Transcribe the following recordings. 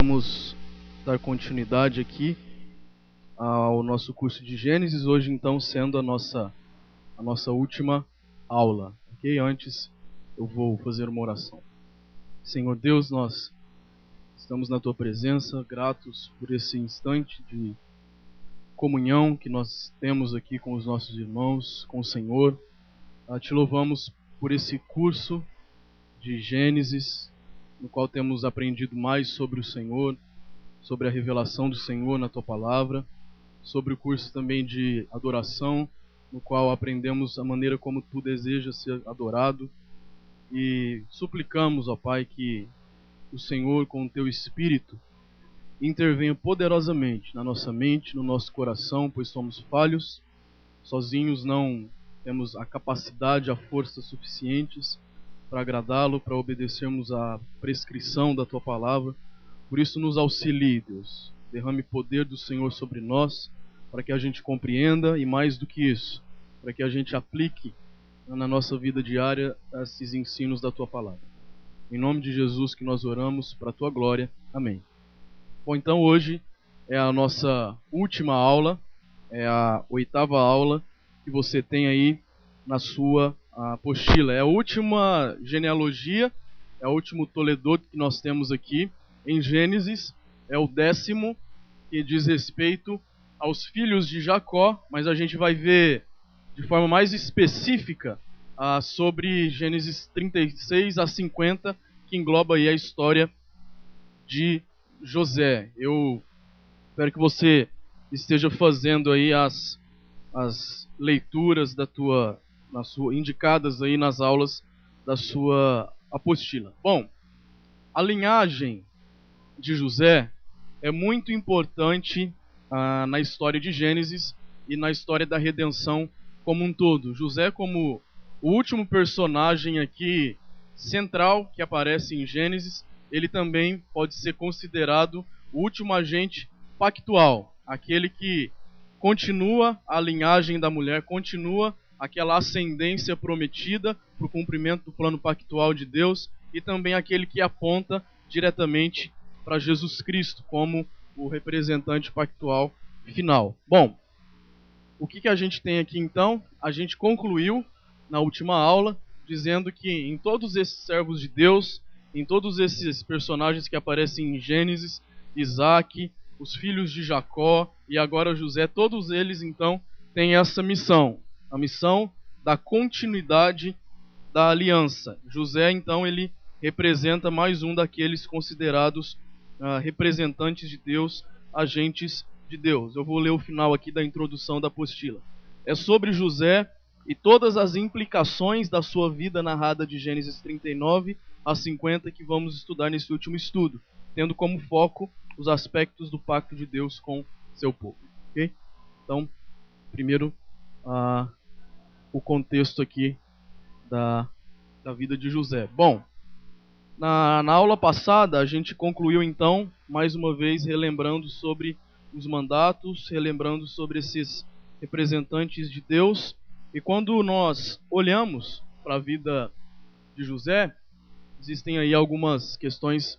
Vamos dar continuidade aqui ao nosso curso de Gênesis, hoje então sendo a nossa última aula, ok? Antes eu vou fazer uma oração. Senhor Deus, nós estamos na Tua presença, gratos por esse instante de comunhão que nós temos aqui com os nossos irmãos, com o Senhor. Te louvamos por esse curso de Gênesis, no qual temos aprendido mais sobre o Senhor, sobre a revelação do Senhor na Tua Palavra, sobre o curso também de adoração, no qual aprendemos a maneira como Tu desejas ser adorado, e suplicamos, ó Pai, que o Senhor, com o Teu Espírito, intervenha poderosamente na nossa mente, no nosso coração, pois somos falhos, sozinhos não temos a capacidade, a força suficientes para agradá-lo, para obedecermos à prescrição da Tua Palavra. Por isso nos auxilie, Deus. Derrame poder do Senhor sobre nós, para que a gente compreenda e, mais do que isso, para que a gente aplique na nossa vida diária esses ensinos da Tua Palavra. Em nome de Jesus que nós oramos, para a Tua glória. Amém. Bom, então hoje é a nossa última aula, é a 8ª aula que você tem aí na sua apostila. É a última genealogia, é o último Toledot que nós temos aqui em Gênesis, é o 10º, que diz respeito aos filhos de Jacó, mas a gente vai ver de forma mais específica sobre Gênesis 36 a 50, que engloba aí a história de José. Eu espero que você esteja fazendo aí as leituras indicadas aí nas aulas da sua apostila. Bom, a linhagem de José é muito importante na história de Gênesis e na história da redenção como um todo. José, como o último personagem aqui central que aparece em Gênesis, ele também pode ser considerado o último agente pactual, aquele que continua a linhagem da mulher, continua aquela ascendência prometida para o cumprimento do plano pactual de Deus, e também aquele que aponta diretamente para Jesus Cristo como o representante pactual final. Bom, o que a gente tem aqui então? A gente concluiu na última aula dizendo que em todos esses servos de Deus, em todos esses personagens que aparecem em Gênesis, Isaac, os filhos de Jacó e agora José, todos eles então têm essa missão, a missão da continuidade da aliança. José então ele representa mais um daqueles considerados representantes de Deus, agentes de Deus. Eu vou ler o final aqui da introdução da apostila. É sobre José e todas as implicações da sua vida narrada de Gênesis 39 a 50 que vamos estudar nesse último estudo, tendo como foco os aspectos do pacto de Deus com seu povo. Okay? Então, primeiro, o contexto aqui da vida de José. Bom, na aula passada a gente concluiu então, mais uma vez, relembrando sobre os mandatos, relembrando sobre esses representantes de Deus. E quando nós olhamos para a vida de José, existem aí algumas questões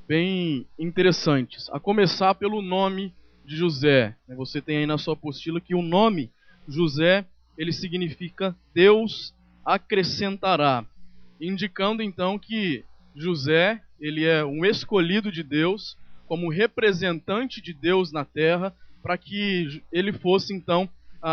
bem interessantes. A começar pelo nome de José. Você tem aí na sua apostila que o nome José, ele significa Deus acrescentará, indicando então que José, ele é um escolhido de Deus, como representante de Deus na terra, para que ele fosse então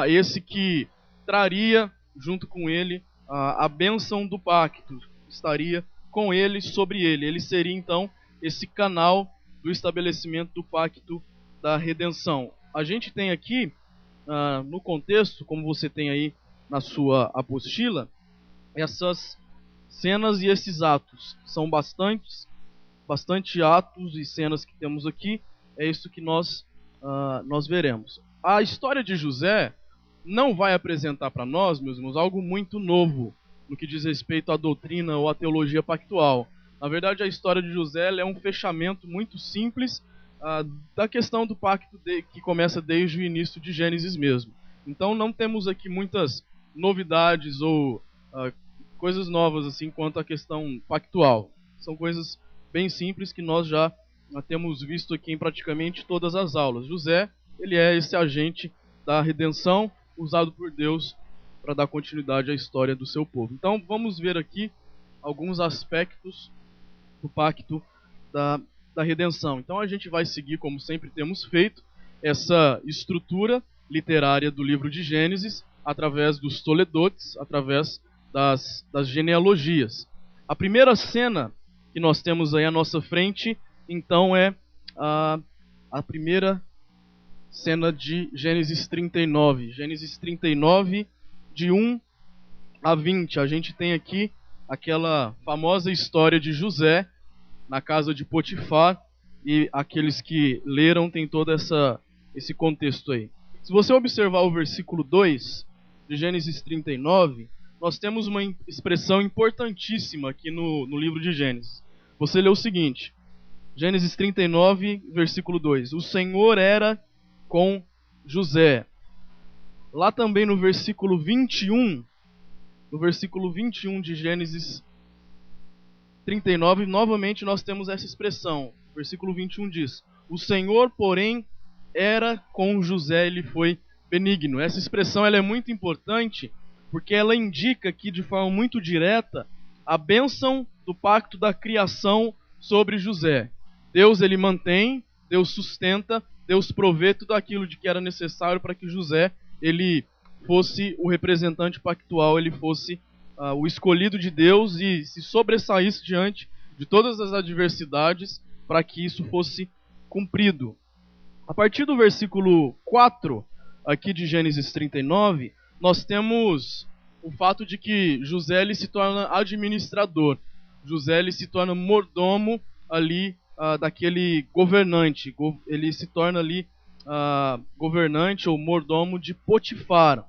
esse que traria junto com ele a bênção do pacto, estaria com ele, sobre ele. Ele seria então esse canal do estabelecimento do pacto da redenção. A gente tem aqui, no contexto, como você tem aí na sua apostila, essas cenas e esses atos. São bastante atos e cenas que temos aqui. É isso que nós veremos. A história de José não vai apresentar para nós, meus irmãos, algo muito novo no que diz respeito à doutrina ou à teologia pactual. Na verdade, a história de José é um fechamento muito simples da questão do pacto que começa desde o início de Gênesis mesmo. Então não temos aqui muitas novidades ou coisas novas assim quanto à questão pactual. São coisas bem simples que nós já nós temos visto aqui em praticamente todas as aulas. José, ele é esse agente da redenção usado por Deus para dar continuidade à história do seu povo. Então vamos ver aqui alguns aspectos do pacto da redenção. Então a gente vai seguir, como sempre temos feito, essa estrutura literária do livro de Gênesis, através dos toledotes, através das genealogias. A primeira cena que nós temos aí à nossa frente, então, é a primeira cena de Gênesis 39. Gênesis 39, de 1 a 20. A gente tem aqui aquela famosa história de José na casa de Potifar, e aqueles que leram tem todo esse contexto aí. Se você observar o versículo 2 de Gênesis 39, nós temos uma expressão importantíssima aqui no livro de Gênesis. Você lê o seguinte, Gênesis 39, versículo 2. O Senhor era com José. Lá também no versículo 21, de Gênesis 39, novamente nós temos essa expressão. Versículo 21 diz: o Senhor, porém, era com José, ele foi benigno. Essa expressão ela é muito importante, porque ela indica aqui de forma muito direta a bênção do pacto da criação sobre José. Deus ele mantém, Deus sustenta, Deus provê tudo aquilo de que era necessário para que José ele fosse o representante pactual, ele fosse o escolhido de Deus e se sobressaísse diante de todas as adversidades para que isso fosse cumprido. A partir do versículo 4 aqui de Gênesis 39, nós temos o fato de que José ele se torna administrador. José ele se torna mordomo ali daquele governante. Ele se torna ali governante ou mordomo de Potifar.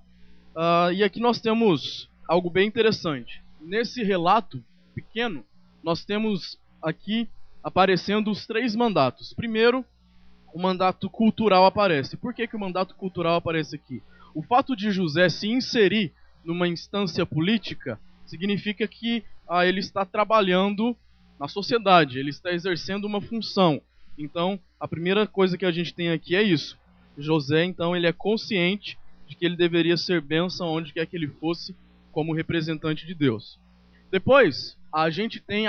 E aqui nós temos algo bem interessante. Nesse relato pequeno, nós temos aqui aparecendo os 3 mandatos. Primeiro, o mandato cultural aparece. Por que o mandato cultural aparece aqui? O fato de José se inserir numa instância política significa que ele está trabalhando na sociedade, ele está exercendo uma função. Então, a primeira coisa que a gente tem aqui é isso. José, então, ele é consciente de que ele deveria ser bênção onde quer que ele fosse, como representante de Deus. Depois, a gente tem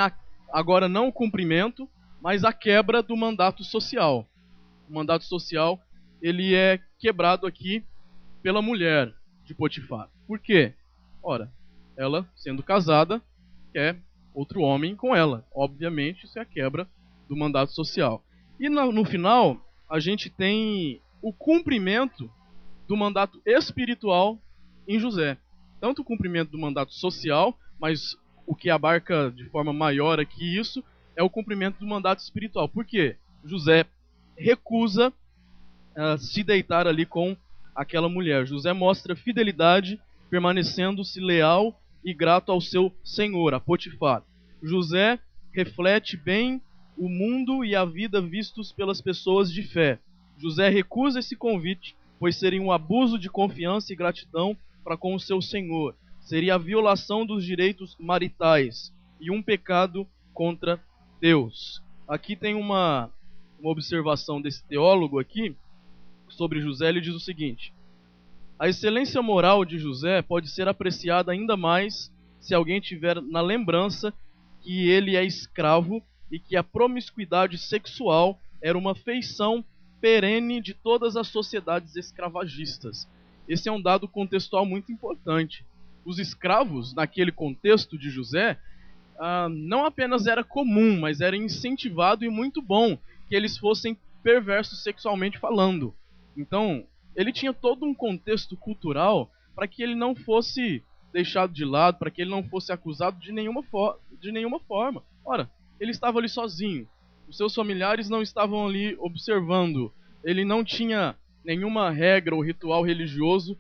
agora não o cumprimento, mas a quebra do mandato social. O mandato social ele é quebrado aqui pela mulher de Potifar. Por quê? Ora, ela, sendo casada, quer outro homem com ela. Obviamente, isso é a quebra do mandato social. E no final, a gente tem o cumprimento do mandato espiritual em José. Tanto o cumprimento do mandato social, mas o que abarca de forma maior aqui isso, é o cumprimento do mandato espiritual. Por quê? José recusa se deitar ali com aquela mulher. José mostra fidelidade, permanecendo-se leal e grato ao seu senhor, a Potifar. José reflete bem o mundo e a vida vistos pelas pessoas de fé. José recusa esse convite, pois seria um abuso de confiança e gratidão para com o seu senhor. Seria a violação dos direitos maritais e um pecado contra Deus. Aqui tem uma observação desse teólogo aqui sobre José. Ele diz o seguinte: a excelência moral de José pode ser apreciada ainda mais se alguém tiver na lembrança que ele é escravo e que a promiscuidade sexual era uma feição perene de todas as sociedades escravagistas. Esse é um dado contextual muito importante. Os escravos, naquele contexto de José, não apenas era comum, mas era incentivado e muito bom que eles fossem perversos sexualmente falando. Então, ele tinha todo um contexto cultural para que ele não fosse deixado de lado, para que ele não fosse acusado de nenhuma forma. Ora, ele estava ali sozinho. Os seus familiares não estavam ali observando. Ele não tinha nenhuma regra ou ritual religioso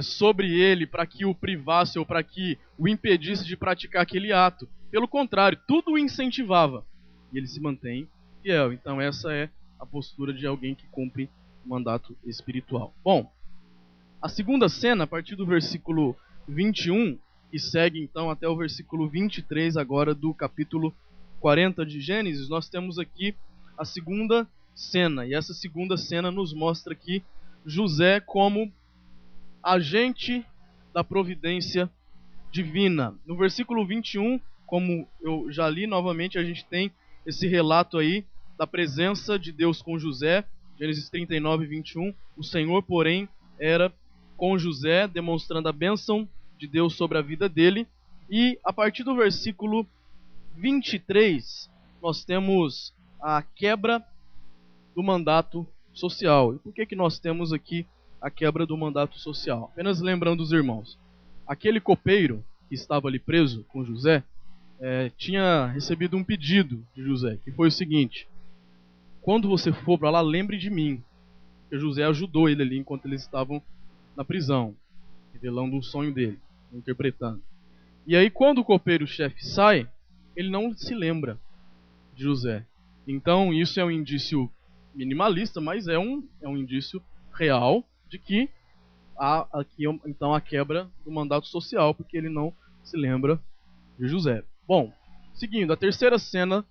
sobre ele para que o privasse ou para que o impedisse de praticar aquele ato. Pelo contrário, tudo o incentivava. E ele se mantém fiel. Então essa é a postura de alguém que cumpre o mandato espiritual. Bom, a segunda cena, a partir do versículo 21, e segue então até o versículo 23 agora do capítulo 40 de Gênesis, nós temos aqui a segunda cena. E essa segunda cena nos mostra aqui José como agente da providência divina. No versículo 21, como eu já li novamente, a gente tem esse relato aí da presença de Deus com José, Gênesis 39, 21. O Senhor, porém, era com José, demonstrando a bênção de Deus sobre a vida dele. E a partir do versículo 23, nós temos a quebra do mandato social. E por que nós temos aqui a quebra do mandato social? Apenas lembrando os irmãos, aquele copeiro que estava ali preso com José, tinha recebido um pedido de José, que foi o seguinte: quando você for para lá, lembre de mim. Porque José ajudou ele ali enquanto eles estavam na prisão, revelando o sonho dele, interpretando. E aí, quando o copeiro-chefe sai, ele não se lembra de José. Então, isso é um indício minimalista, mas é um indício real de que há aqui então a quebra do mandato social, porque ele não se lembra de José. Bom, seguindo, a terceira cena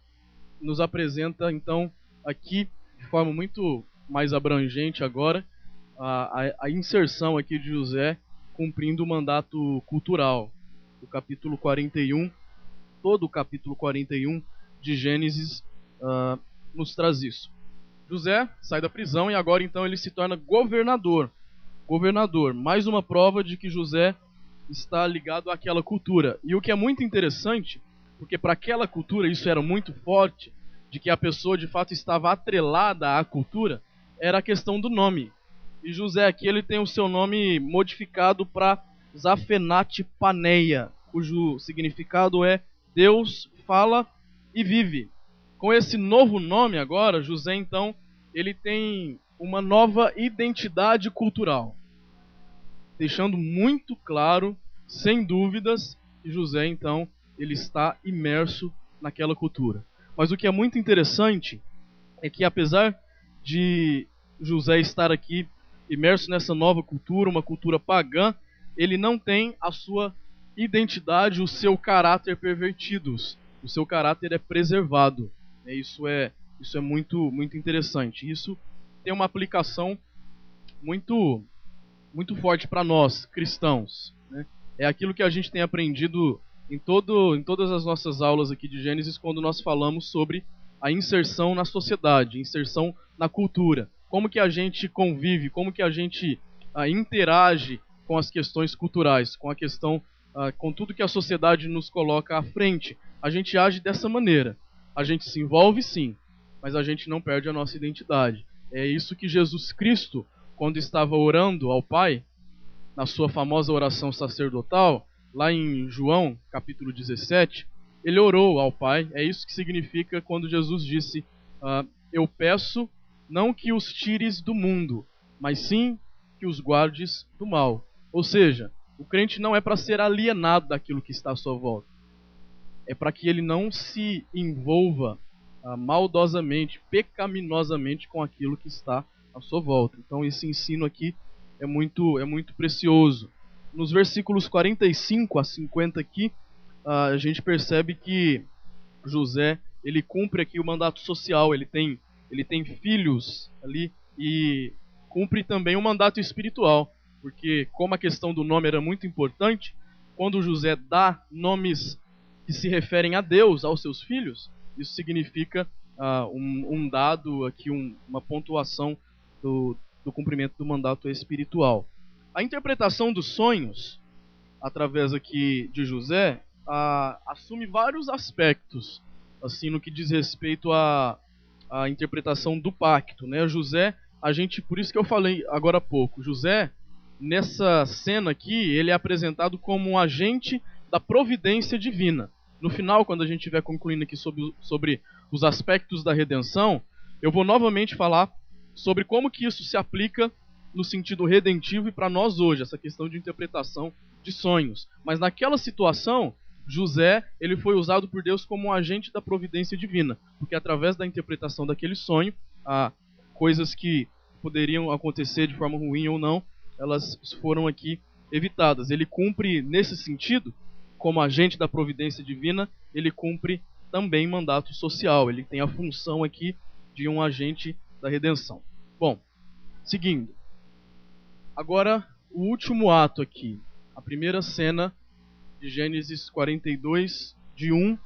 nos apresenta então aqui de forma muito mais abrangente agora a inserção aqui de José cumprindo o mandato cultural. O capítulo 41, todo o capítulo 41 de Gênesis nos traz isso. José sai da prisão e agora então ele se torna governador. Mais uma prova de que José está ligado àquela cultura. E o que é muito interessante, porque para aquela cultura isso era muito forte, de que a pessoa de fato estava atrelada à cultura, era a questão do nome. E José aqui ele tem o seu nome modificado para Zafenat Paneia, cujo significado é Deus fala e vive. Com esse novo nome agora, José então ele tem uma nova identidade cultural, deixando muito claro, sem dúvidas, que José então ele está imerso naquela cultura. Mas o que é muito interessante é que, apesar de José estar aqui imerso nessa nova cultura, uma cultura pagã, ele não tem a sua identidade, o seu caráter pervertidos. O seu caráter é preservado. Isso é muito interessante. Isso tem uma aplicação muito forte para nós, cristãos. É aquilo que a gente tem aprendido em todas as nossas aulas aqui de Gênesis, quando nós falamos sobre a inserção na sociedade, inserção na cultura. Como que a gente convive, como que a gente interage com as questões culturais, com a questão, com tudo que a sociedade nos coloca à frente. A gente age dessa maneira. A gente se envolve sim, mas a gente não perde a nossa identidade. É isso que Jesus Cristo, quando estava orando ao Pai, na sua famosa oração sacerdotal, lá em João, capítulo 17, ele orou ao Pai. É isso que significa quando Jesus disse: eu peço não que os tires do mundo, mas sim que os guardes do mal. Ou seja, o crente não é para ser alienado daquilo que está à sua volta. É para que ele não se envolva maldosamente, pecaminosamente com aquilo que está à sua volta. Então esse ensino aqui é muito precioso. Nos versículos 45 a 50 aqui, a gente percebe que José, ele cumpre aqui o mandato social, ele tem filhos ali e cumpre também o mandato espiritual, porque como a questão do nome era muito importante, quando José dá nomes que se referem a Deus aos seus filhos, isso significa um dado aqui, uma pontuação do cumprimento do mandato espiritual. A interpretação dos sonhos, através aqui de José, assume vários aspectos, assim, no que diz respeito à interpretação do pacto, né? José, por isso que eu falei agora há pouco, José, nessa cena aqui, ele é apresentado como um agente da providência divina. No final, quando a gente estiver concluindo aqui sobre os aspectos da redenção, eu vou novamente falar sobre como que isso se aplica no sentido redentivo e para nós hoje, essa questão de interpretação de sonhos. Mas naquela situação, José, ele foi usado por Deus como um agente da providência divina, porque através da interpretação daquele sonho, coisas que poderiam acontecer de forma ruim ou não, elas foram aqui evitadas. Ele cumpre nesse sentido, como agente da providência divina, ele cumpre também mandato social. Ele tem a função aqui de um agente da redenção. Bom, seguindo. Agora, o último ato aqui. A primeira cena de Gênesis 42, de 1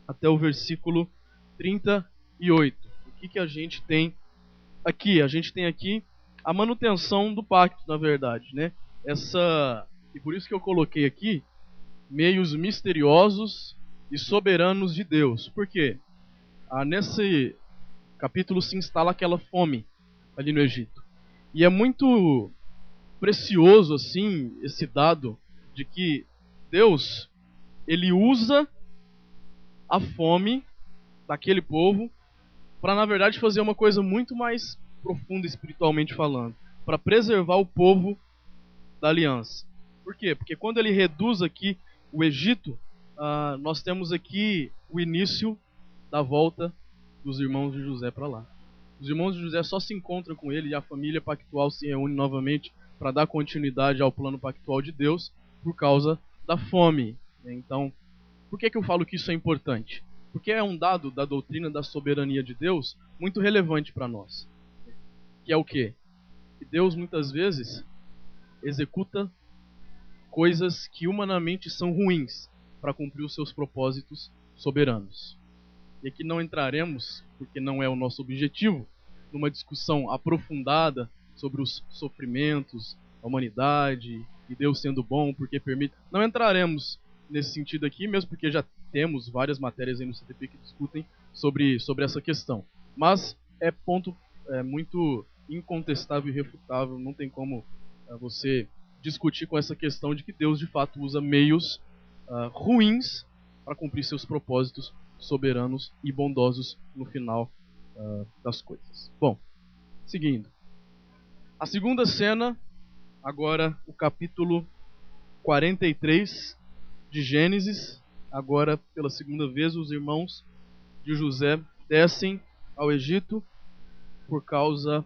até o versículo 38. O que a gente tem aqui? A gente tem aqui a manutenção do pacto, na verdade, né? E por isso que eu coloquei aqui meios misteriosos e soberanos de Deus. Por quê? Nesse capítulo se instala aquela fome ali no Egito. E é muito precioso assim esse dado de que Deus, ele usa a fome daquele povo para, na verdade, fazer uma coisa muito mais profunda espiritualmente falando, para preservar o povo da aliança. Por quê? Porque quando ele reduz aqui o Egito, nós temos aqui o início da volta dos irmãos de José para lá. Os irmãos de José só se encontram com ele e a família pactual se reúne novamente para dar continuidade ao plano pactual de Deus por causa da fome. Então, por que eu falo que isso é importante? Porque é um dado da doutrina da soberania de Deus muito relevante para nós. Que é o quê? Que Deus muitas vezes executa coisas que humanamente são ruins para cumprir os seus propósitos soberanos. E aqui não entraremos, porque não é o nosso objetivo, numa discussão aprofundada sobre os sofrimentos, a humanidade e Deus sendo bom porque permite. Não entraremos nesse sentido aqui, mesmo porque já temos várias matérias aí no CTP que discutem sobre essa questão. Mas é ponto muito incontestável e irrefutável, não tem como você discutir com essa questão de que Deus de fato usa meios ruins para cumprir seus propósitos soberanos e bondosos no final das coisas. Bom, seguindo. A segunda cena, agora o capítulo 43 de Gênesis. Agora, pela segunda vez, os irmãos de José descem ao Egito por causa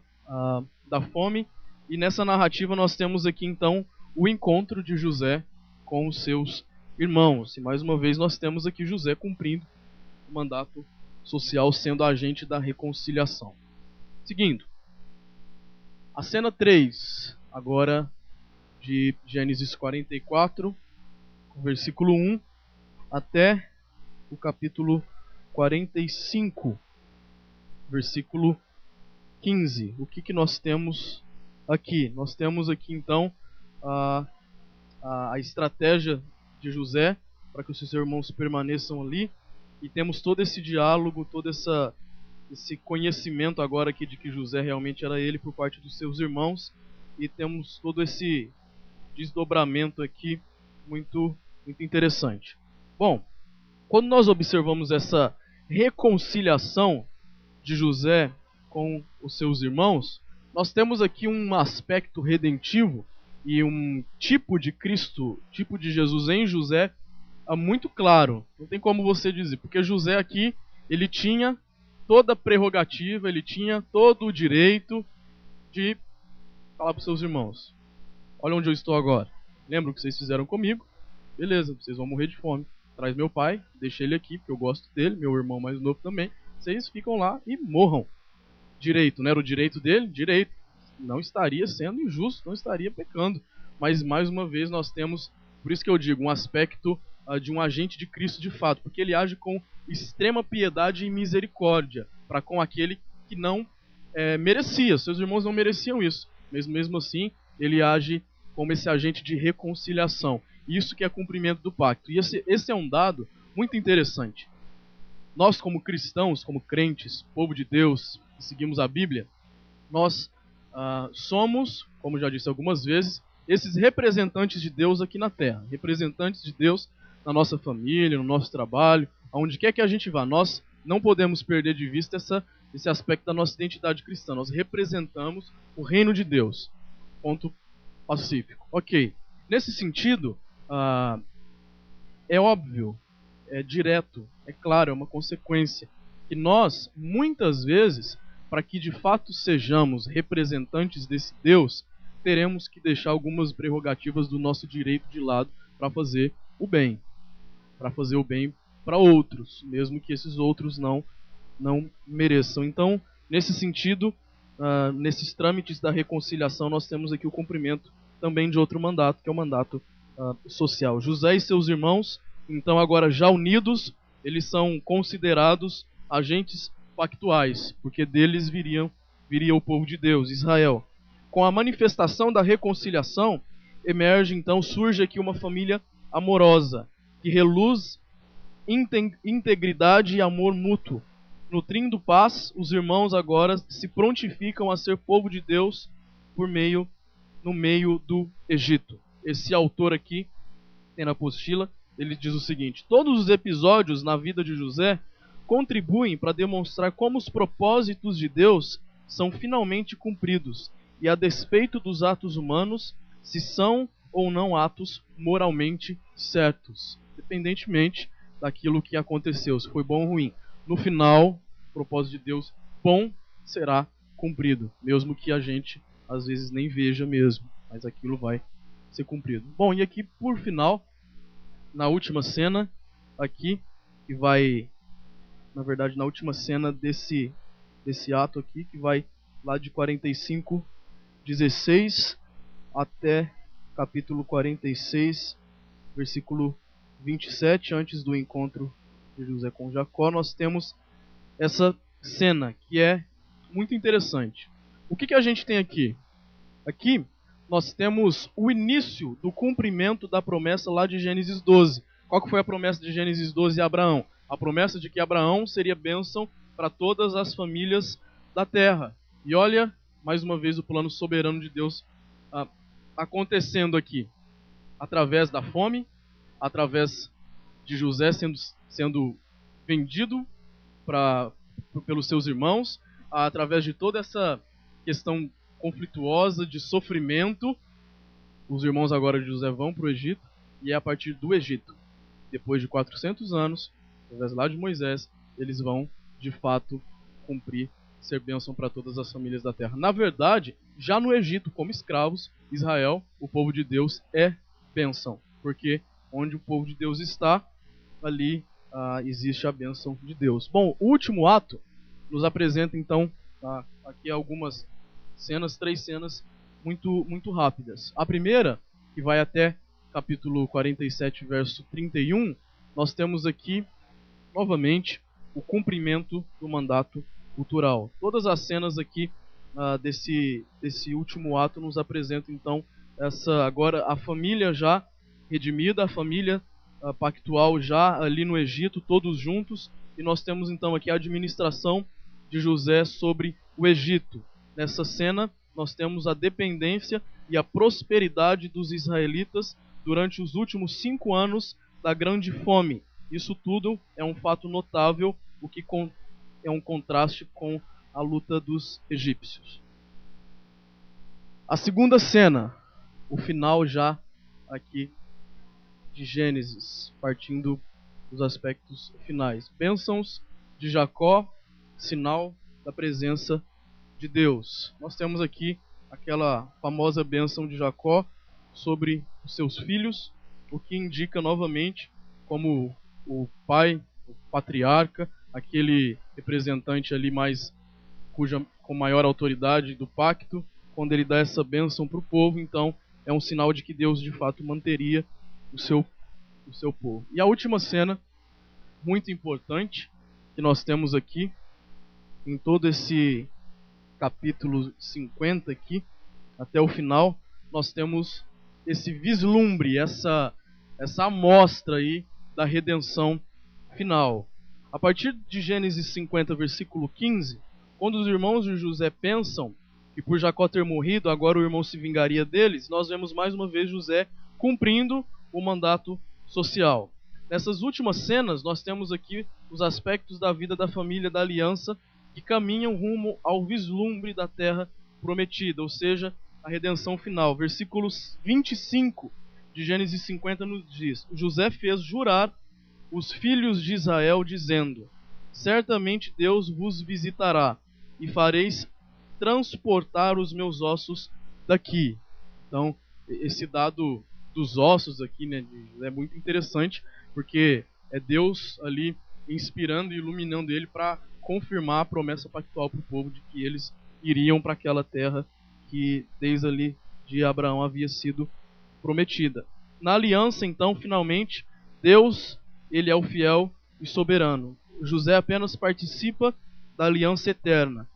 da fome. E nessa narrativa nós temos aqui então o encontro de José com os seus irmãos. E mais uma vez nós temos aqui José cumprindo o mandato social, sendo agente da reconciliação. Seguindo. A cena 3, agora de Gênesis 44, versículo 1 até o capítulo 45, versículo 15. O que nós temos aqui? Nós temos aqui então a estratégia de José para que os seus irmãos permaneçam ali, e temos todo esse diálogo, todo esse conhecimento agora aqui de que José realmente era ele por parte dos seus irmãos, e temos todo esse desdobramento aqui muito, muito interessante. Bom, quando nós observamos essa reconciliação de José com os seus irmãos, nós temos aqui um aspecto redentivo e um tipo de Cristo, tipo de Jesus em José, muito claro. Não tem como você dizer, porque José aqui, ele tinha toda a prerrogativa, ele tinha todo o direito de falar para os seus irmãos: olha onde eu estou agora. Lembra o que vocês fizeram comigo? Beleza, vocês vão morrer de fome. Traz meu pai, deixa ele aqui, porque eu gosto dele, meu irmão mais novo também. Vocês ficam lá e morram. Direito, não era o direito dele? Direito. Não estaria sendo injusto, não estaria pecando. Mas mais uma vez nós temos, por isso que eu digo, um aspecto de um agente de Cristo de fato, porque ele age com extrema piedade e misericórdia para com aquele que não merecia. Seus irmãos não mereciam isso, mas mesmo assim ele age como esse agente de reconciliação. Isso que é cumprimento do pacto. E esse é um dado muito interessante. Nós, como cristãos, como crentes, povo de Deus, que seguimos a Bíblia, nós somos, como já disse algumas vezes, esses representantes de Deus aqui na Terra. Representantes de Deus na nossa família, no nosso trabalho, aonde quer que a gente vá. Nós não podemos perder de vista esse aspecto da nossa identidade cristã. Nós representamos o reino de Deus. Ponto pacífico. Ok. Nesse sentido, é óbvio, é direto, é claro, é uma consequência que nós, muitas vezes, para que de fato sejamos representantes desse Deus, teremos que deixar algumas prerrogativas do nosso direito de lado para fazer o bem. Para fazer o bem para outros, mesmo que esses outros não não mereçam. Então, nesse sentido, nesses trâmites da reconciliação, nós temos aqui o cumprimento também de outro mandato, que é o mandato social. José e seus irmãos, então agora já unidos, eles são considerados agentes pactuais, porque deles viria o povo de Deus, Israel. Com a manifestação da reconciliação, emerge então, surge aqui uma família amorosa, que reluz integridade e amor mútuo. Nutrindo paz, os irmãos agora se prontificam a ser povo de Deus no meio do Egito. Esse autor aqui, tem na apostila, ele diz o seguinte: todos os episódios na vida de José contribuem para demonstrar como os propósitos de Deus são finalmente cumpridos, e a despeito dos atos humanos, se são ou não atos moralmente certos, independentemente daquilo que aconteceu, se foi bom ou ruim. No final, o propósito de Deus bom será cumprido, mesmo que a gente às vezes nem veja mesmo, mas aquilo vai ser cumprido. Bom, e aqui por final, na última cena, aqui, que vai, na verdade, na última cena desse ato aqui, que vai lá de 45:16 até capítulo 46, versículo 27, antes do encontro de José com Jacó, nós temos essa cena que é muito interessante. O que a gente tem aqui? Aqui nós temos o início do cumprimento da promessa lá de Gênesis 12. Qual que foi a promessa de Gênesis 12 a Abraão? A promessa de que Abraão seria bênção para todas as famílias da terra. E olha, mais uma vez, o plano soberano de Deus acontecendo aqui. Através da fome, através de José sendo vendido pelos seus irmãos, através de toda essa questão conflituosa de sofrimento, os irmãos agora de José vão para o Egito, e é a partir do Egito, depois de 400 anos, através lá de Moisés, eles vão de fato cumprir, ser bênção para todas as famílias da terra. Na verdade, já no Egito, como escravos, Israel, o povo de Deus, é bênção, porque onde o povo de Deus está, ali existe a bênção de Deus. Bom, o último ato nos apresenta então aqui algumas cenas, 3 cenas muito rápidas. A primeira, que vai até capítulo 47, verso 31, nós temos aqui novamente o cumprimento do mandato cultural. Todas as cenas aqui desse último ato nos apresentam então agora a família já redimida, a família pactual já ali no Egito, todos juntos, e nós temos então aqui a administração de José sobre o Egito. Nessa cena nós temos a dependência e a prosperidade dos israelitas durante os últimos 5 anos da grande fome. Isso tudo é um fato notável, o que é um contraste com a luta dos egípcios. A segunda cena, o final já aqui de Gênesis, partindo dos aspectos finais. Bênçãos de Jacó, sinal da presença de Deus. Nós temos aqui aquela famosa bênção de Jacó sobre os seus filhos, o que indica novamente como o pai, o patriarca, aquele representante ali com maior autoridade do pacto, quando ele dá essa bênção para o povo, então é um sinal de que Deus de fato manteria o seu povo. E a última cena, muito importante, que nós temos aqui, em todo esse capítulo 50 aqui, até o final, nós temos esse vislumbre, essa amostra aí da redenção final. A partir de Gênesis 50, versículo 15, quando os irmãos de José pensam que por Jacó ter morrido, agora o irmão se vingaria deles, nós vemos mais uma vez José cumprindo o mandato social. Nessas últimas cenas, nós temos aqui os aspectos da vida da família da aliança que caminham rumo ao vislumbre da terra prometida, ou seja, a redenção final. Versículos 25 de Gênesis 50 nos diz: José fez jurar os filhos de Israel, dizendo: certamente Deus vos visitará, e fareis transportar os meus ossos daqui. Então, esse dado dos ossos aqui, né, é muito interessante, porque é Deus ali inspirando e iluminando ele para confirmar a promessa pactual para o povo de que eles iriam para aquela terra que desde ali de Abraão havia sido prometida. Na aliança, então, finalmente, Deus, ele é o fiel e soberano. José apenas participa da aliança eterna,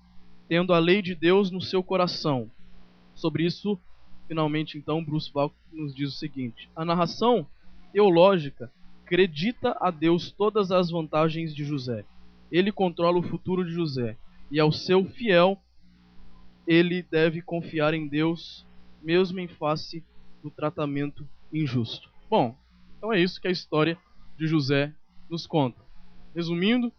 tendo a lei de Deus no seu coração. Sobre isso, finalmente, então, Bruce Walk nos diz o seguinte: a narração teológica acredita a Deus todas as vantagens de José. Ele controla o futuro de José, e ao seu fiel, ele deve confiar em Deus, mesmo em face do tratamento injusto. Bom, então é isso que a história de José nos conta. Resumindo,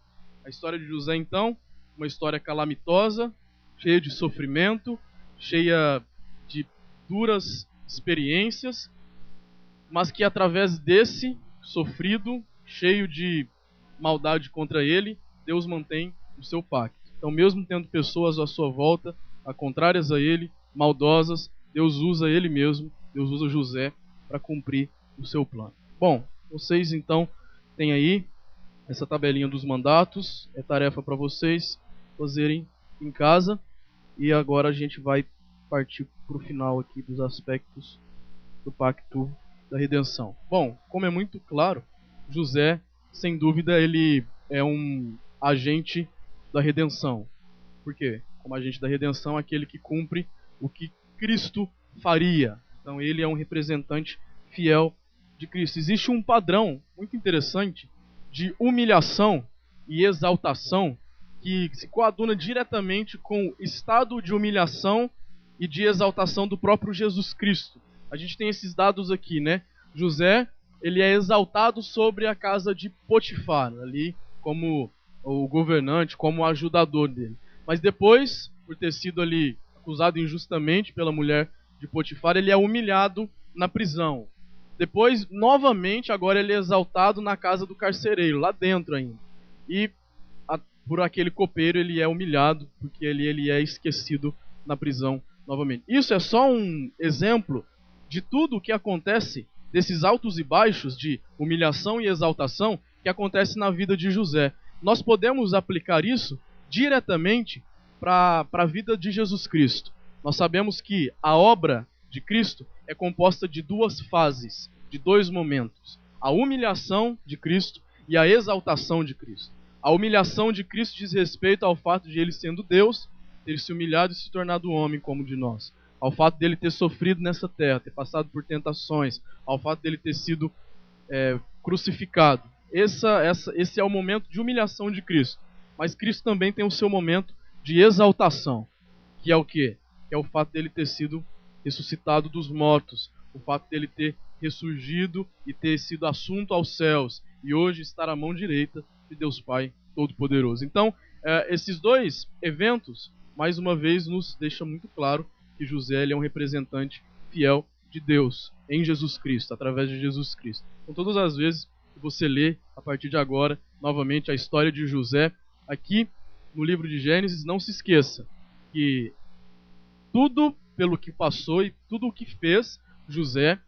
a história de José, então, uma história calamitosa, cheia de sofrimento, cheia de duras experiências, mas que através desse sofrido, cheio de maldade contra ele, Deus mantém o seu pacto. Então, mesmo tendo pessoas à sua volta, contrárias a ele, maldosas, Deus usa ele mesmo, Deus usa José para cumprir o seu plano. Bom, vocês então têm aí essa tabelinha dos mandatos, é tarefa para vocês fazerem em casa, e agora a gente vai partir para o final aqui dos aspectos do pacto da redenção. Bom, como é muito claro, José, sem dúvida, ele é um agente da redenção. Por quê? Como agente da redenção, aquele que cumpre o que Cristo faria. Então ele é um representante fiel de Cristo. Existe um padrão muito interessante de humilhação e exaltação que se coaduna diretamente com o estado de humilhação e de exaltação do próprio Jesus Cristo. A gente tem esses dados aqui, né? José, ele é exaltado sobre a casa de Potifar, ali como o governante, como o ajudador dele. Mas depois, por ter sido ali acusado injustamente pela mulher de Potifar, ele é humilhado na prisão. Depois, novamente, agora ele é exaltado na casa do carcereiro, lá dentro ainda. E por aquele copeiro ele é humilhado, porque ele é esquecido na prisão novamente. Isso é só um exemplo de tudo o que acontece, desses altos e baixos de humilhação e exaltação que acontece na vida de José. Nós podemos aplicar isso diretamente para a vida de Jesus Cristo. Nós sabemos que a obra de Cristo é composta de duas fases, de dois momentos: a humilhação de Cristo e a exaltação de Cristo. A humilhação de Cristo diz respeito ao fato de ele, sendo Deus, ter se humilhado e se tornado homem como de nós. Ao fato dele ter sofrido nessa terra, ter passado por tentações, ao fato dele ter sido crucificado. Esse é o momento de humilhação de Cristo. Mas Cristo também tem o seu momento de exaltação, que é o quê? Que é o fato dele ter sido ressuscitado dos mortos, o fato dele ter ressurgido e ter sido assunto aos céus, e hoje estar à mão direita de Deus Pai Todo-Poderoso. Então, esses dois eventos, mais uma vez, nos deixam muito claro que José ele é um representante fiel de Deus em Jesus Cristo, através de Jesus Cristo. Então, todas as vezes que você lê, a partir de agora, novamente, a história de José, aqui no livro de Gênesis, não se esqueça que tudo pelo que passou e tudo o que fez José,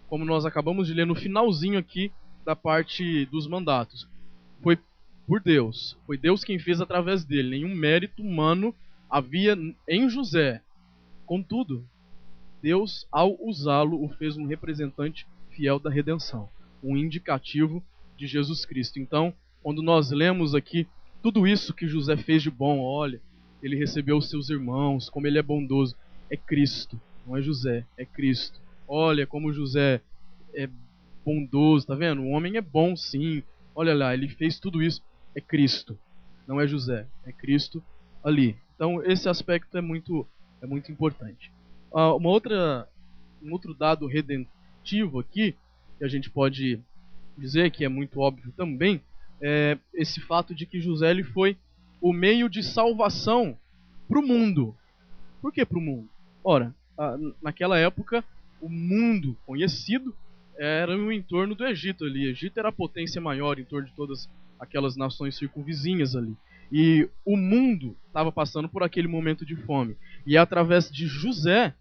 como nós acabamos de ler no finalzinho aqui da parte dos mandatos, foi por Deus. Foi Deus quem fez através dele. Nenhum mérito humano havia em José. Contudo, Deus, ao usá-lo, o fez um representante fiel da redenção, um indicativo de Jesus Cristo. Então, quando nós lemos aqui tudo isso que José fez de bom, olha, ele recebeu os seus irmãos, como ele é bondoso, é Cristo, não é José, é Cristo. Olha como José é bondoso, tá vendo? O homem é bom sim, olha lá, ele fez tudo isso, é Cristo, não é José, é Cristo ali. Então esse aspecto é muito importante. Um outro dado redentivo aqui, que a gente pode dizer que é muito óbvio também, é esse fato de que José ele foi o meio de salvação para o mundo. Por que para o mundo? Ora, naquela época, o mundo conhecido era no entorno do Egito ali. O Egito era a potência maior em torno de todas aquelas nações circunvizinhas ali. E o mundo estava passando por aquele momento de fome. E é através de José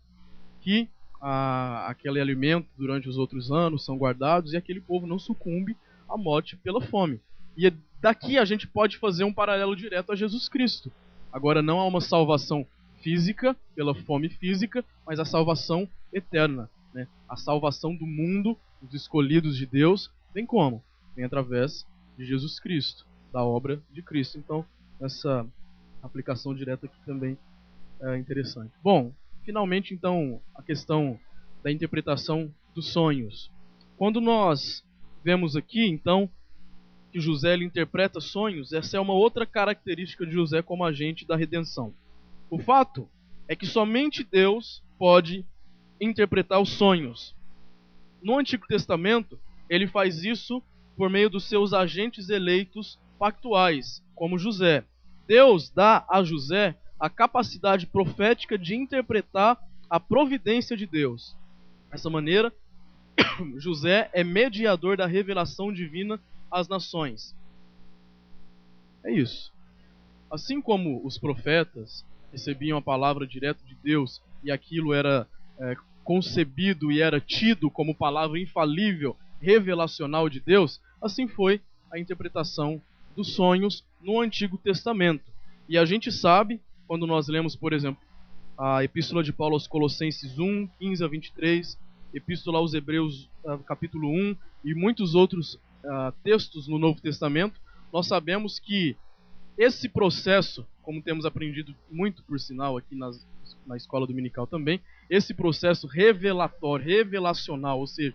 que aquele alimento durante os outros anos são guardados e aquele povo não sucumbe à morte pela fome. E daqui a gente pode fazer um paralelo direto a Jesus Cristo. Agora não há uma salvação física, pela fome física, mas a salvação eterna, né? A salvação do mundo, dos escolhidos de Deus, vem como? Vem através de Jesus Cristo, da obra de Cristo. Então, essa aplicação direta aqui também é interessante. Bom, finalmente então a questão da interpretação dos sonhos. Quando nós vemos aqui, então, que José ele interpreta sonhos, essa é uma outra característica de José como agente da redenção. O fato é que somente Deus pode interpretar os sonhos. No Antigo Testamento, ele faz isso por meio dos seus agentes eleitos pactuais, como José. Deus dá a José a capacidade profética de interpretar a providência de Deus. Dessa maneira, José é mediador da revelação divina às nações. É isso. Assim como os profetas recebiam a palavra direto de Deus e aquilo era concebido e era tido como palavra infalível, revelacional de Deus, assim foi a interpretação dos sonhos no Antigo Testamento. E a gente sabe, quando nós lemos, por exemplo, a Epístola de Paulo aos Colossenses 1, 15 a 23, Epístola aos Hebreus, capítulo 1, e muitos outros textos no Novo Testamento, nós sabemos que esse processo, como temos aprendido muito, por sinal, aqui na escola dominical também, esse processo revelatório, revelacional, ou seja,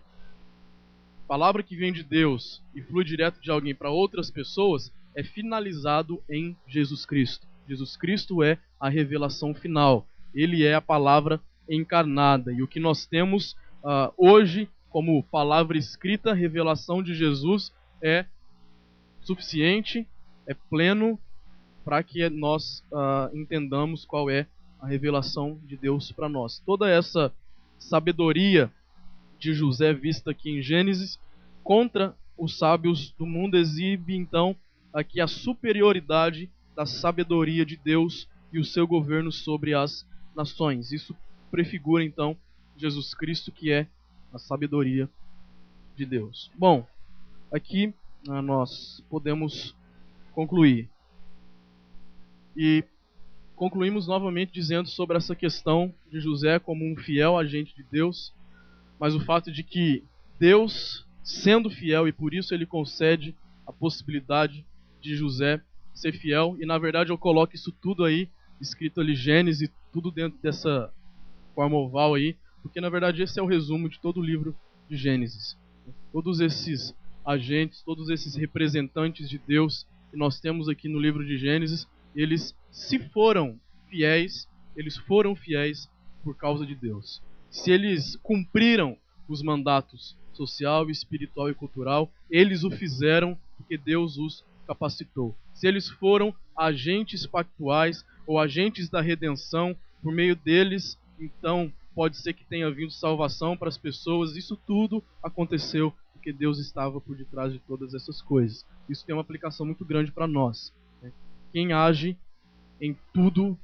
palavra que vem de Deus e flui direto de alguém para outras pessoas, é finalizado em Jesus Cristo. Jesus Cristo é a revelação final. Ele é a palavra encarnada. E o que nós temos hoje como palavra escrita, revelação de Jesus, é suficiente, é pleno, para que nós entendamos qual é a revelação de Deus para nós. Toda essa sabedoria de José vista aqui em Gênesis contra os sábios do mundo exibe então aqui a superioridade da sabedoria de Deus e o seu governo sobre as nações. Isso prefigura então Jesus Cristo, que é a sabedoria de Deus. Bom, aqui nós podemos concluir. E concluímos novamente dizendo sobre essa questão de José como um fiel agente de Deus, mas o fato de que Deus, sendo fiel, e por isso ele concede a possibilidade de José ser fiel, e na verdade eu coloco isso tudo aí, escrito ali Gênesis, tudo dentro dessa forma oval aí, porque na verdade esse é o resumo de todo o livro de Gênesis. Todos esses agentes, todos esses representantes de Deus que nós temos aqui no livro de Gênesis, eles foram fiéis por causa de Deus. Se eles cumpriram os mandatos social, espiritual e cultural, eles o fizeram porque Deus os capacitou. Se eles foram agentes pactuais ou agentes da redenção, por meio deles, então pode ser que tenha vindo salvação para as pessoas. Isso tudo aconteceu porque Deus estava por detrás de todas essas coisas. Isso tem uma aplicação muito grande para nós. Quem age em tudo,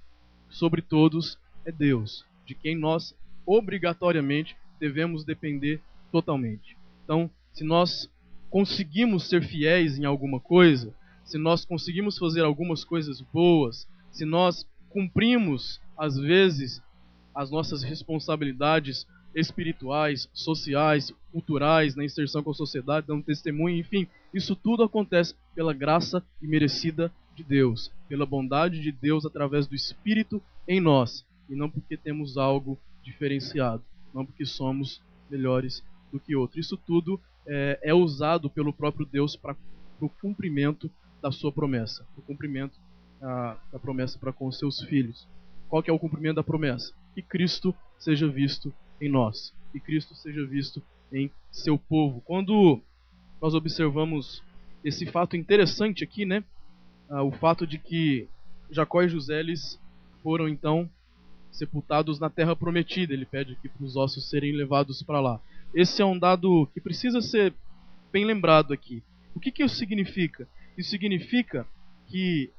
sobre todos, é Deus, de quem nós obrigatoriamente devemos depender totalmente. Então, se nós conseguimos ser fiéis em alguma coisa, se nós conseguimos fazer algumas coisas boas, se nós cumprimos, às vezes, as nossas responsabilidades espirituais, sociais, culturais, na inserção com a sociedade, dando testemunho, enfim, isso tudo acontece pela graça imerecida de Deus, pela bondade de Deus através do Espírito em nós, e não porque temos algo diferenciado, não porque somos melhores do que outros. Isso tudo é usado pelo próprio Deus para o cumprimento da sua promessa, para o cumprimento da promessa para com os seus filhos. Qual que é o cumprimento da promessa? Que Cristo seja visto em nós, que Cristo seja visto em seu povo. Quando nós observamos esse fato interessante aqui, né? O fato de que Jacó e José eles foram então sepultados na terra prometida. Ele pede aqui para os ossos serem levados para lá. Esse é um dado que precisa ser bem lembrado aqui. O que isso significa? Isso significa que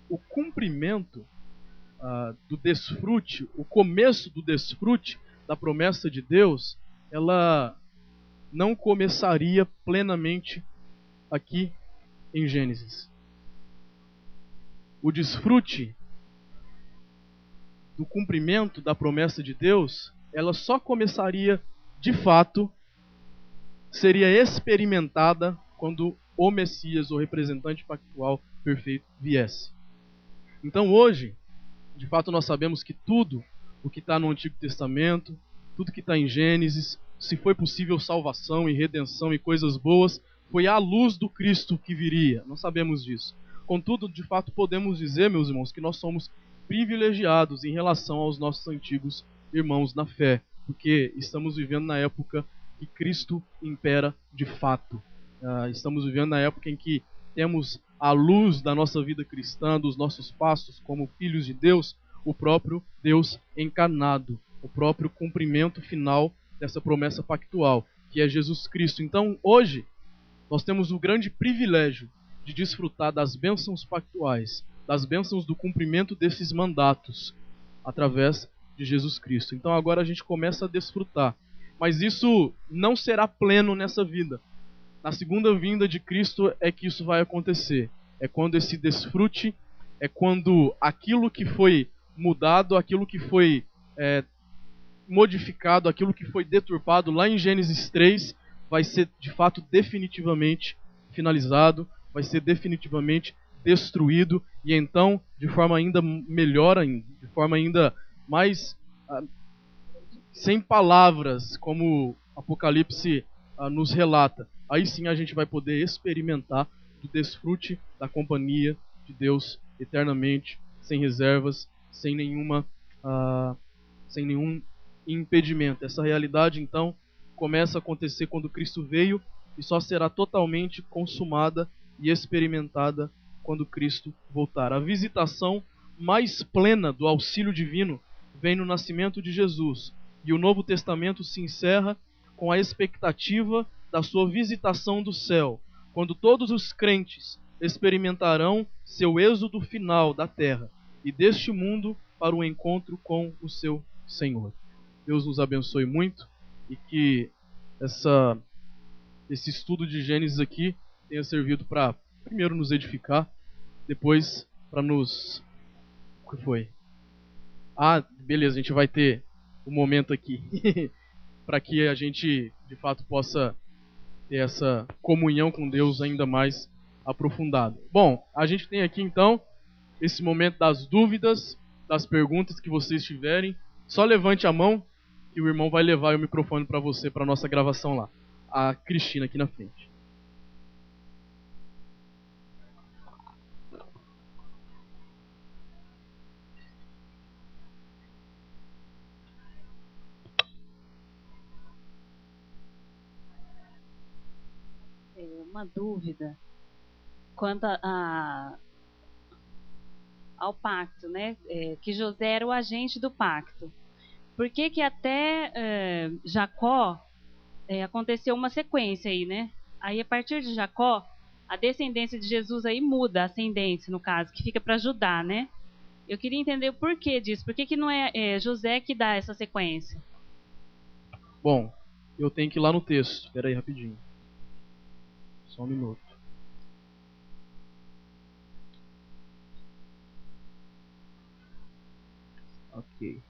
o cumprimento do desfrute, o começo do desfrute da promessa de Deus, ela não começaria plenamente aqui em Gênesis. O desfrute do cumprimento da promessa de Deus, ela só começaria de fato, seria experimentada quando o Messias, o representante pactual perfeito, viesse. Então hoje, de fato nós sabemos que tudo o que está no Antigo Testamento, tudo que está em Gênesis, se foi possível salvação e redenção e coisas boas, foi à luz do Cristo que viria. Nós sabemos disso. Contudo, de fato podemos dizer, meus irmãos, que nós somos privilegiados em relação aos nossos antigos irmãos na fé, porque estamos vivendo na época que Cristo impera de fato. Estamos vivendo na época em que temos a luz da nossa vida cristã, dos nossos passos como filhos de Deus, o próprio Deus encarnado, o próprio cumprimento final dessa promessa pactual, que é Jesus Cristo. Então, hoje, nós temos o grande privilégio de desfrutar das bênçãos pactuais, das bênçãos do cumprimento desses mandatos, através de Jesus Cristo. Então agora a gente começa a desfrutar. Mas isso não será pleno nessa vida. Na segunda vinda de Cristo é que isso vai acontecer. É quando esse desfrute, é quando aquilo que foi mudado, aquilo que foi modificado, aquilo que foi deturpado lá em Gênesis 3, vai ser de fato definitivamente finalizado, vai ser definitivamente destruído, e então, de forma ainda melhor, de forma ainda mais sem palavras, como Apocalipse nos relata, aí sim a gente vai poder experimentar do desfrute da companhia de Deus eternamente, sem reservas, sem nenhum impedimento. Essa realidade então começa a acontecer quando Cristo veio e só será totalmente consumada e experimentada quando Cristo voltar. A visitação mais plena do auxílio divino vem no nascimento de Jesus, e o Novo Testamento se encerra com a expectativa da sua visitação do céu, quando todos os crentes experimentarão seu êxodo final da terra e deste mundo para o encontro com o seu Senhor. Deus nos abençoe muito e que esse estudo de Gênesis aqui tenha servido para, primeiro, nos edificar, depois para nos... O que foi? Beleza, a gente vai ter um momento aqui para que a gente, de fato, possa ter essa comunhão com Deus ainda mais aprofundada. Bom, a gente tem aqui, então, esse momento das dúvidas, das perguntas que vocês tiverem. Só levante a mão que o irmão vai levar o microfone para você, para a nossa gravação lá. A Cristina aqui na frente. Uma dúvida quanto ao pacto, né? Que José era o agente do pacto. Por que até Jacó aconteceu uma sequência aí, né? Aí a partir de Jacó, a descendência de Jesus aí muda, a ascendência no caso, que fica para Judá, né? Eu queria entender o porquê disso. Por que não é José que dá essa sequência? Bom, eu tenho que ir lá no texto. Espera aí rapidinho. Só um minuto. Ok.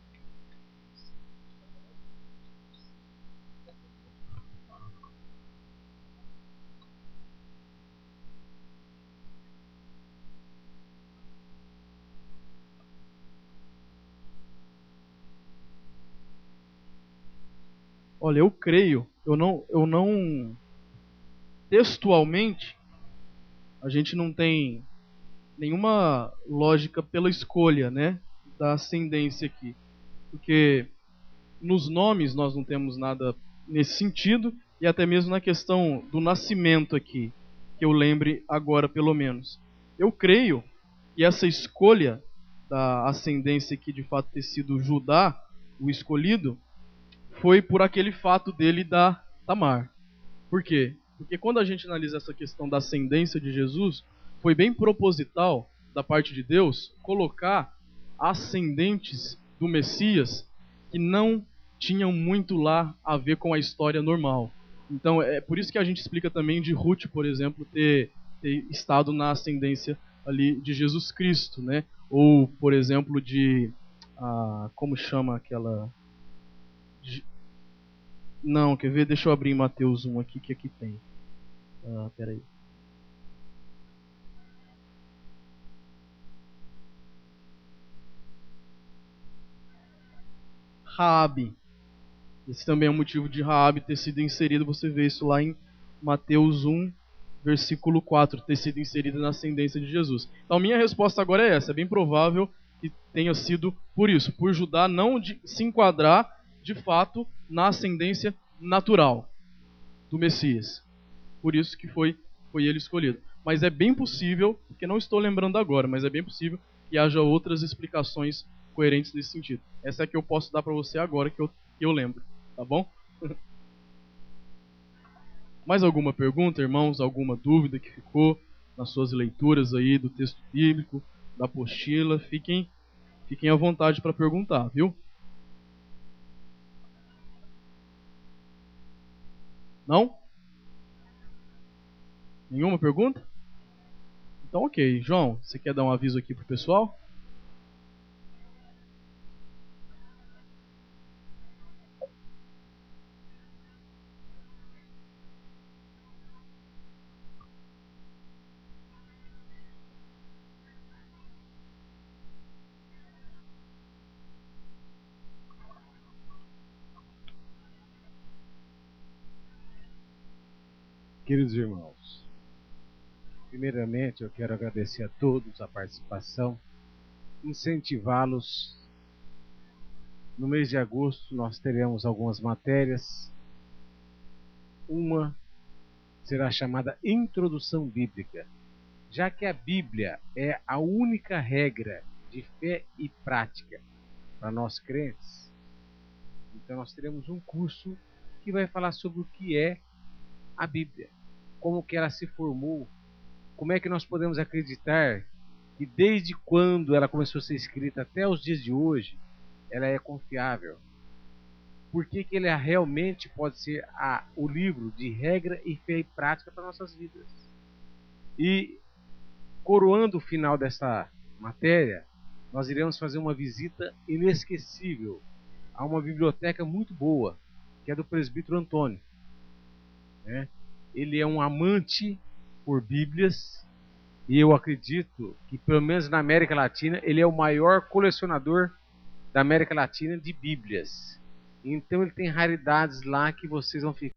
Olha, eu creio, eu não textualmente, a gente não tem nenhuma lógica pela escolha, né, da ascendência aqui, porque nos nomes nós não temos nada nesse sentido, e até mesmo na questão do nascimento aqui, que eu lembre agora pelo menos. Eu creio que essa escolha da ascendência aqui de fato ter sido Judá, o escolhido, foi por aquele fato dele da Tamar. Por quê? Porque quando a gente analisa essa questão da ascendência de Jesus, foi bem proposital da parte de Deus colocar ascendentes do Messias que não tinham muito lá a ver com a história normal. Então é por isso que a gente explica também de Ruth, por exemplo, ter ter estado na ascendência ali de Jesus Cristo, né? Ou, por exemplo, como chama aquela... Não, quer ver? Deixa eu abrir em Mateus 1 aqui, que aqui tem. Peraí. Raabe. Esse também é um motivo de Raabe ter sido inserido. Você vê isso lá em Mateus 1, versículo 4, ter sido inserida na ascendência de Jesus. Então, minha resposta agora é essa. É bem provável que tenha sido por isso, por Judá não se enquadrar, de fato, na ascendência natural do Messias. Por isso que foi ele escolhido. Mas é bem possível, porque não estou lembrando agora, mas é bem possível que haja outras explicações coerentes nesse sentido. Essa é a que eu posso dar para você agora, que eu lembro. Tá bom? Mais alguma pergunta, irmãos? Alguma dúvida que ficou nas suas leituras aí do texto bíblico, da apostila? Fiquem à vontade para perguntar, viu? Não? Nenhuma pergunta? Então, ok. João, você quer dar um aviso aqui pro pessoal? Queridos irmãos, primeiramente eu quero agradecer a todos a participação, incentivá-los. No mês de agosto nós teremos algumas matérias. Uma será chamada Introdução Bíblica, já que a Bíblia é a única regra de fé e prática para nós crentes. Então nós teremos um curso que vai falar sobre o que é a Bíblia, como que ela se formou, como é que nós podemos acreditar que desde quando ela começou a ser escrita até os dias de hoje, ela é confiável. Por que ela realmente pode ser o livro de regra e fé e prática para nossas vidas. E, coroando o final dessa matéria, nós iremos fazer uma visita inesquecível a uma biblioteca muito boa, que é do presbítero Antônio. Ele é um amante por Bíblias, e eu acredito que, pelo menos na América Latina, ele é o maior colecionador da América Latina de Bíblias. Então ele tem raridades lá que vocês vão ficar